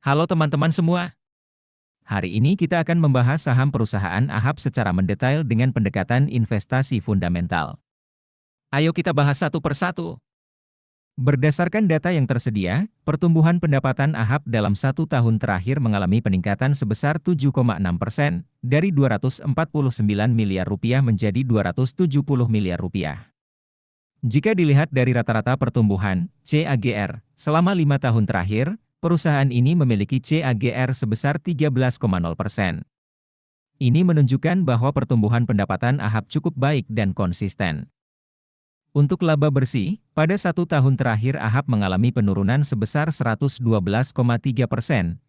Halo teman-teman semua. Hari ini kita akan membahas saham perusahaan AHAP secara mendetail dengan pendekatan investasi fundamental. Ayo kita bahas satu persatu. Berdasarkan data yang tersedia, pertumbuhan pendapatan AHAP dalam 1 tahun terakhir mengalami peningkatan sebesar 7,6%, dari Rp249 miliar menjadi Rp270 miliar. Jika dilihat dari rata-rata pertumbuhan, CAGR, selama 5 tahun terakhir, perusahaan ini memiliki CAGR sebesar 13,0%. Ini menunjukkan bahwa pertumbuhan pendapatan AHAP cukup baik dan konsisten. Untuk laba bersih, pada 1 tahun terakhir AHAP mengalami penurunan sebesar 112,3%,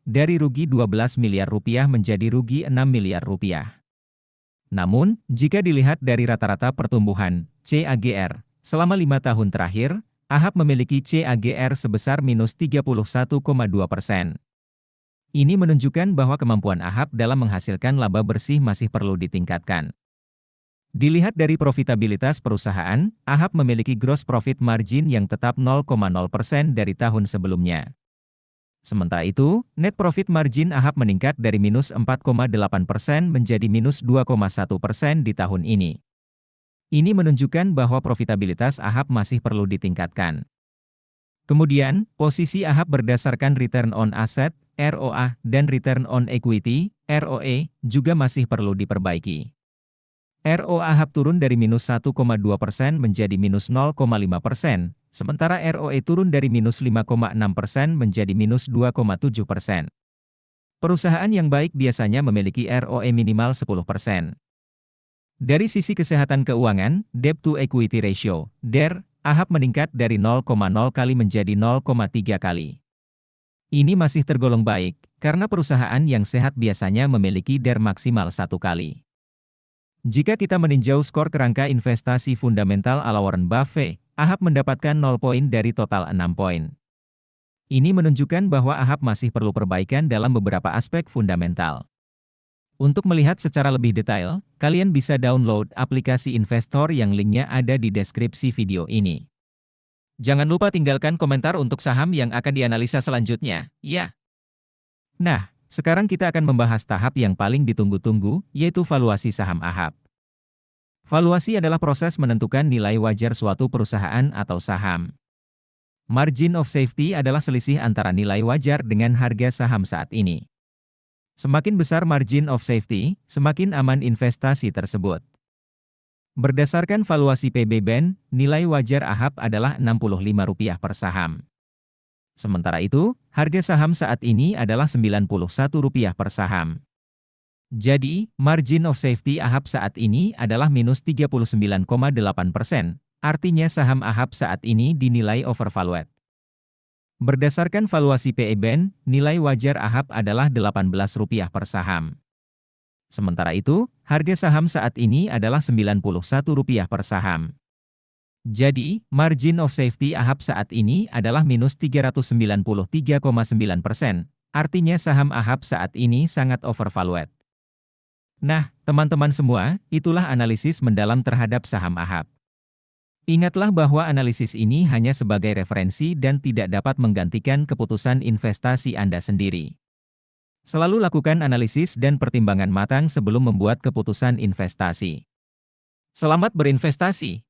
dari rugi Rp12 miliar menjadi rugi Rp6 miliar. Namun, jika dilihat dari rata-rata pertumbuhan, CAGR, selama 5 tahun terakhir, AHAP memiliki CAGR sebesar minus 31,2%. Ini menunjukkan bahwa kemampuan AHAP dalam menghasilkan laba bersih masih perlu ditingkatkan. Dilihat dari profitabilitas perusahaan, AHAP memiliki gross profit margin yang tetap 0,0% dari tahun sebelumnya. Sementara itu, net profit margin AHAP meningkat dari minus 4,8% menjadi minus 2,1% di tahun ini. Ini menunjukkan bahwa profitabilitas AHAP masih perlu ditingkatkan. Kemudian, posisi AHAP berdasarkan return on asset, ROA, dan return on equity, ROE, juga masih perlu diperbaiki. ROA AHAP turun dari minus 1,2% menjadi minus 0,5%, sementara ROE turun dari minus 5,6% menjadi minus 2,7%. Perusahaan yang baik biasanya memiliki ROE minimal 10%. Dari sisi kesehatan keuangan, Debt to Equity Ratio, DER, AHAP meningkat dari 0,0 kali menjadi 0,3 kali. Ini masih tergolong baik, karena perusahaan yang sehat biasanya memiliki DER maksimal 1 kali. Jika kita meninjau skor kerangka investasi fundamental ala Warren Buffett, AHAP mendapatkan 0 poin dari total 6 poin. Ini menunjukkan bahwa AHAP masih perlu perbaikan dalam beberapa aspek fundamental. Untuk melihat secara lebih detail, kalian bisa download aplikasi investor yang linknya ada di deskripsi video ini. Jangan lupa tinggalkan komentar untuk saham yang akan dianalisa selanjutnya, ya. Nah, sekarang kita akan membahas tahap yang paling ditunggu-tunggu, yaitu valuasi saham AHAP. Valuasi adalah proses menentukan nilai wajar suatu perusahaan atau saham. Margin of safety adalah selisih antara nilai wajar dengan harga saham saat ini. Semakin besar margin of safety, semakin aman investasi tersebut. Berdasarkan valuasi PB Ben, nilai wajar AHAP adalah Rp65 per saham. Sementara itu, harga saham saat ini adalah Rp91 per saham. Jadi, margin of safety AHAP saat ini adalah minus 39,8%, artinya saham AHAP saat ini dinilai overvalued. Berdasarkan valuasi PE Ben, nilai wajar AHAP adalah Rp18 per saham. Sementara itu, harga saham saat ini adalah Rp91 per saham. Jadi, margin of safety AHAP saat ini adalah minus 393,9%, artinya saham AHAP saat ini sangat overvalued. Nah, teman-teman semua, itulah analisis mendalam terhadap saham AHAP. Ingatlah bahwa analisis ini hanya sebagai referensi dan tidak dapat menggantikan keputusan investasi Anda sendiri. Selalu lakukan analisis dan pertimbangan matang sebelum membuat keputusan investasi. Selamat berinvestasi!